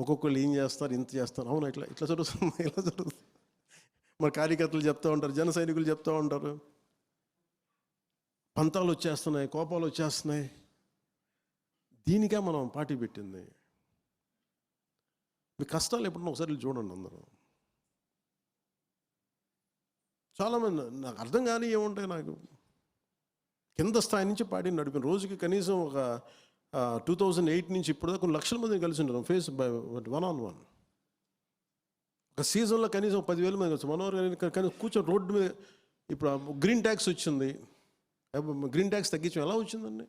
ఒక్కొక్కళ్ళు ఏం చేస్తారు, ఇంత చేస్తారు, అవును ఇట్లా ఇట్లా జరుగుతుంది, ఇలా జరుగుతుంది. మరి కార్యకర్తలు చెప్తూ ఉంటారు, జన సైనికులు చెప్తూ ఉంటారు, పంతాలు వచ్చేస్తున్నాయి, కోపాలు వచ్చేస్తున్నాయి. దీనికే మనం పార్టీ పెట్టింది. మీ కష్టాలు ఎప్పుడన్నా ఒకసారి చూడండి అందరూ. చాలామంది నాకు అర్థం కానీ ఏముంటాయి, నాకు కింద స్థాయి నుంచి పార్టీని నడిపిన రోజుకి కనీసం ఒక 2008 నుంచి ఇప్పుడు దాకా కొన్ని లక్షల మందిని కలిసి ఉంటాం, ఫేస్ బై 1-on-1. ఒక సీజన్లో కనీసం 10,000 మంది కలిసి మనోహర్ కానీ కూర్చొని రోడ్డు మీద. ఇప్పుడు గ్రీన్ ట్యాక్స్ వచ్చింది, గ్రీన్ ట్యాక్స్ తగ్గించడం ఎలా వచ్చిందండి?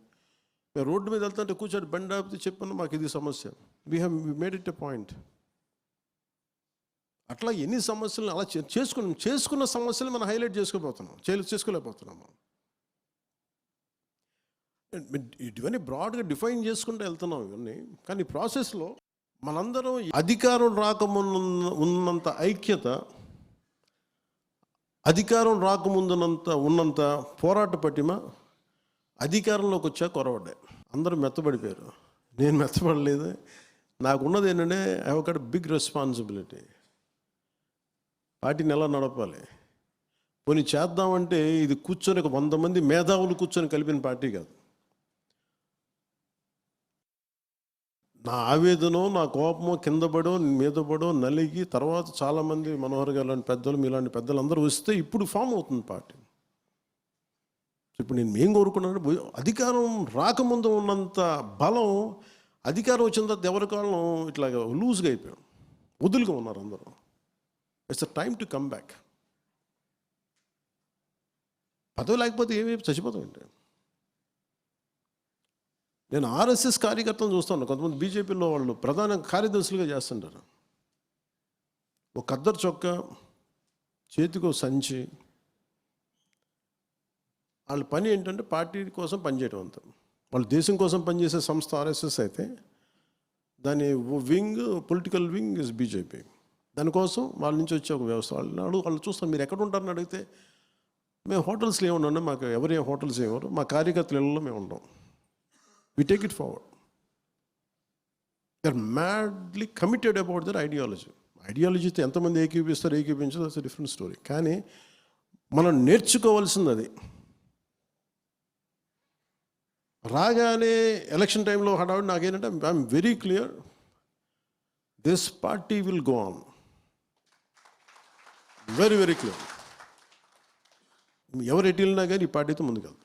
మేము రోడ్డు మీద వెళ్తుంటే కూర్చొని బండి ఆపితే చెప్పాను, మాకు ఇది సమస్య, we made it a point. అట్లా ఎన్ని సమస్యలను అలా చేసుకున్న సమస్యలు మనం హైలైట్ చేసుకోలేకపోతున్నాము. ఇవన్నీ బ్రాడ్గా డిఫైన్ చేసుకుంటూ వెళ్తున్నాం ఇవన్నీ. కానీ ప్రాసెస్లో మనందరం అధికారం ఉన్నంత ఐక్యత, అధికారం ఉన్నంత పోరాట పటిమ అధికారంలోకి వచ్చా కొరవడ్డాయి. అందరూ మెత్తబడిపోయారు. నేను మెత్తబడలేదు. నాకున్నది ఏంటంటే I have got big responsibility. పార్టీని ఎలా నడపాలి, కొన్ని చేద్దామంటే ఇది కూర్చొని ఒక 100 మంది మేధావులు కూర్చొని కలిపిన పార్టీ కాదు. నా ఆవేదనో, నా కోపమో కింద పడో, మీద పడో, నలిగి తర్వాత చాలామంది మనోహర్ గారు లాంటి పెద్దలు, మీలాంటి పెద్దలు అందరూ వస్తే ఇప్పుడు ఫామ్ అవుతుంది పార్టీ. ఇప్పుడు నేను ఏం కోరుకున్నాను, అధికారం రాకముందు ఉన్నంత బలం అధికారం వచ్చిన తర్వాత ఎవరి కాలం ఇట్లాగా లూజ్గా అయిపోయాం, వదులుగా ఉన్నారు అందరూ. It's a time to come back. పదవి లేకపోతే ఏమి చచ్చిపోతామంటే. నేను ఆర్ఎస్ఎస్ కార్యకర్తలను చూస్తాను, కొంతమంది బీజేపీలో వాళ్ళు ప్రధాన కార్యదర్శులుగా చేస్తుంటారు. ఒక ఖద్దరు చొక్కా, చేతికో సంచి. వాళ్ళ పని ఏంటంటే పార్టీ కోసం పనిచేయడం అంతా. వాళ్ళు దేశం కోసం పనిచేసే సంస్థ ఆర్ఎస్ఎస్ అయితే దాని wing, political wing is BJP. దానికోసం వాళ్ళ నుంచి వచ్చే ఒక వ్యవస్థ. వాళ్ళు చూస్తాం, మీరు ఎక్కడ ఉంటారని అడిగితే మేము హోటల్స్లో ఏమన్నా, మాకు ఎవరు హోటల్స్ ఏమరు, మా కార్యకర్తల ఇళ్ళలో మేము ఉంటాం. We take it forward. They are madly committed about their ideology. ఐడియాలజీతో ఎంతమంది ఏకీపించదు, దట్స్ ఎ డిఫరెంట్ స్టోరీ. కానీ మనం నేర్చుకోవాల్సింది అది. రాగానే ఎలక్షన్ టైంలో హడావుడి నాకేంటంటే I'm very clear, this party will go on. Very very clear. ఎవరు ఎటు వెళ్ళినా కానీ ఈ పార్టీతో ముందుకెళ్తాం.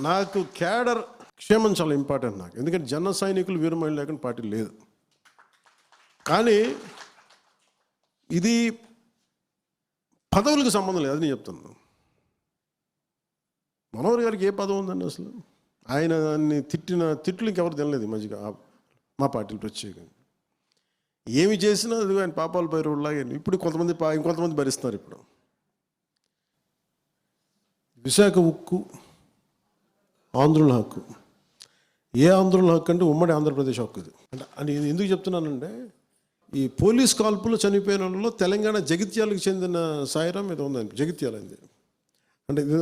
నాకు క్యాడర్ క్షేమం చాలా ఇంపార్టెంట్ నాకు. ఎందుకంటే జన సైనికులు వీరమహిళ లేకుండా పార్టీ లేదు. కానీ ఇది పదవులకు సంబంధం లేదు, అది నేను చెప్తున్నాను. మనోహర్ గారికి ఏ పదవి ఉందండి అసలు? ఆయన దాన్ని తిట్లు ఇంకెవరు తినలేదు ఈ మధ్యగా మా పార్టీలు ప్రత్యేకంగా. ఏమి చేసినా అది ఆయన పాపాలు పైరులాగే. ఇప్పుడు ఇంకొంతమంది భరిస్తున్నారు. ఇప్పుడు విశాఖ ఉక్కు ఆంధ్రుల హక్కు. ఏ ఆంధ్రుల హక్కు అంటే ఉమ్మడి ఆంధ్రప్రదేశ్ హక్కు ఇది. అంటే ఎందుకు చెప్తున్నానంటే, ఈ పోలీస్ కాల్పులు చనిపోయిన వాళ్ళలో తెలంగాణ జగిత్యాలకు చెందిన సాయిరాం ఇది ఉందండి, జగిత్యాల ఇది.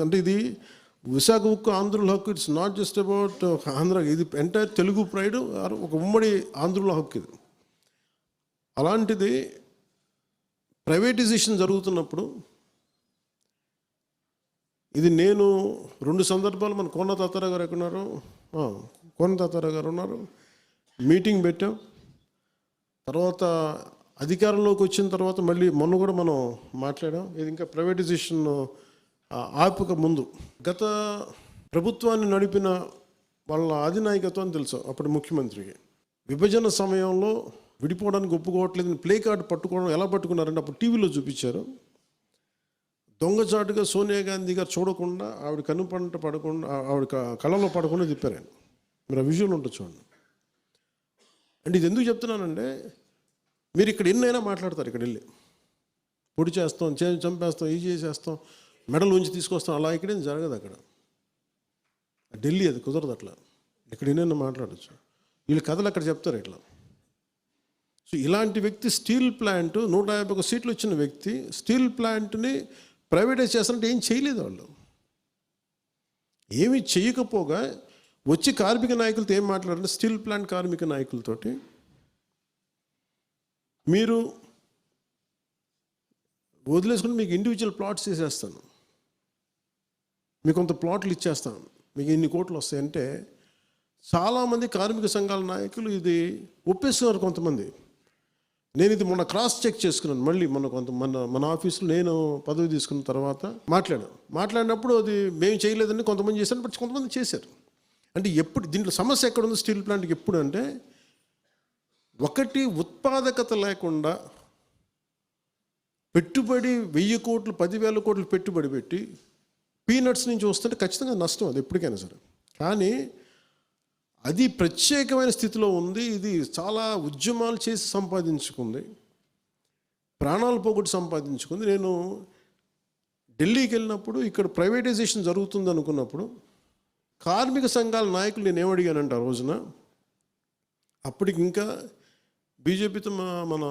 అంటే ఇది విశాఖ ఉక్కు ఆంధ్రుల హక్కు. It's not just about Andhra, ఇది ఎంటైర్ తెలుగు ప్రైడ్, ఒక ఉమ్మడి ఆంధ్రుల హక్కు ఇది. అలాంటిది ప్రైవేటైజేషన్ జరుగుతున్నప్పుడు ఇది నేను 2 సందర్భాలు, మన కోన తాతారావు గారు ఎక్కడున్నారు, కోన తాతారావు గారు ఉన్నారు, మీటింగ్ పెట్టాం. తర్వాత అధికారంలోకి వచ్చిన తర్వాత మళ్ళీ మొన్న కూడా మనం మాట్లాడాం. ఇది ఇంకా ప్రైవేటైజేషన్ ఆపక ముందు గత ప్రభుత్వాన్ని నడిపిన వాళ్ళ అధినాయకత్వం తెలుసు అప్పుడు ముఖ్యమంత్రికి. విభజన సమయంలో విడిపోవడానికి ఒప్పుకోవట్లేదని ప్లే కార్డు పట్టుకోవడం ఎలా పట్టుకున్నారంటే అప్పుడు టీవీలో చూపించారు. దొంగచాటుగా సోనియా గాంధీ గారు చూడకుండా, ఆవిడ కనుపంట పడకుండా, ఆవిడ కళ్ళలో పడకుండా తిప్పారు ఆయన. మీరు ఆ విజువల్ ఉంటుంది చూడండి. అంటే ఇది ఎందుకు చెప్తున్నానంటే, మీరు ఇక్కడ ఎన్నైనా మాట్లాడతారు, ఇక్కడ వెళ్ళి పొడి చేస్తాం, చంపేస్తాం, ఇది చేసేస్తాం, మెడల్ ఉంచి తీసుకొస్తాం, అలా ఇక్కడేం జరగదు. అక్కడ ఢిల్లీ అది కుదరదు. అట్లా ఇక్కడ ఎన్నైనా మాట్లాడచ్చు. వీళ్ళు కథలు అక్కడ చెప్తారు ఇట్లా. సో ఇలాంటి వ్యక్తి స్టీల్ ప్లాంట్ 151 సీట్లు వచ్చిన వ్యక్తి స్టీల్ ప్లాంట్ని ప్రైవేటైజ్ చేస్తారంటే ఏం చేయలేదు. వాళ్ళు ఏమి చేయకపోగా వచ్చి కార్మిక నాయకులతో ఏం మాట్లాడారంటే, స్టీల్ ప్లాంట్ కార్మిక నాయకులతోటి మీరు వదిలేసుకుని మీకు ఇండివిజువల్ ప్లాట్స్ చేసేస్తాను, మీకు కొంత ప్లాట్లు ఇచ్చేస్తాను, మీకు ఇన్ని కోట్లు వస్తాయంటే చాలామంది కార్మిక సంఘాల నాయకులు ఇది ఒప్పేస్తున్నారు. కొంతమంది, నేను ఇది మొన్న క్రాస్ చెక్ చేసుకున్నాను, మళ్ళీ మన ఆఫీసులో నేను పదవి తీసుకున్న తర్వాత మాట్లాడినప్పుడు అది మేము చేయలేదని కొంతమంది చేశారు, బట్ కొంతమంది చేశారు. అంటే ఎప్పుడు దీంట్లో సమస్య ఎక్కడ ఉంది స్టీల్ ప్లాంట్కి ఎప్పుడు అంటే, ఒకటి ఉత్పాదకత లేకుండా పెట్టుబడి 1000 కోట్లు 10,000 కోట్లు పెట్టుబడి పెట్టి పీనట్స్ నుంచి వస్తుంటే ఖచ్చితంగా నష్టం, అది ఎప్పటికైనా సరే. కానీ అది ప్రత్యేకమైన స్థితిలో ఉంది. ఇది చాలా ఉద్యమాలు చేసి సంపాదించుకుంది, ప్రాణాలు పోగొట్టి సంపాదించుకుంది. నేను ఢిల్లీకి వెళ్ళినప్పుడు ఇక్కడ ప్రైవేటైజేషన్ జరుగుతుంది అనుకున్నప్పుడు కార్మిక సంఘాల నాయకులు నేను ఏమడిగానంటే, ఆ రోజున అప్పటికి ఇంకా బీజేపీతో మన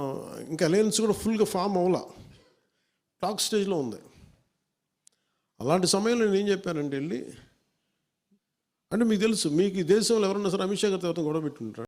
ఇంకా అలయన్స్ కూడా ఫుల్గా ఫామ్ అవ్వాల, టాక్ స్టేజ్లో ఉంది. అలాంటి సమయంలో నేను ఏం చెప్పానంటే, వెళ్ళి అంటే మీకు తెలుసు, మీకు ఈ దేశంలో ఎవరన్నా సరే అమిత్ షా గారితో ఎవరైనా గొడవ పెట్టుకుంటారు.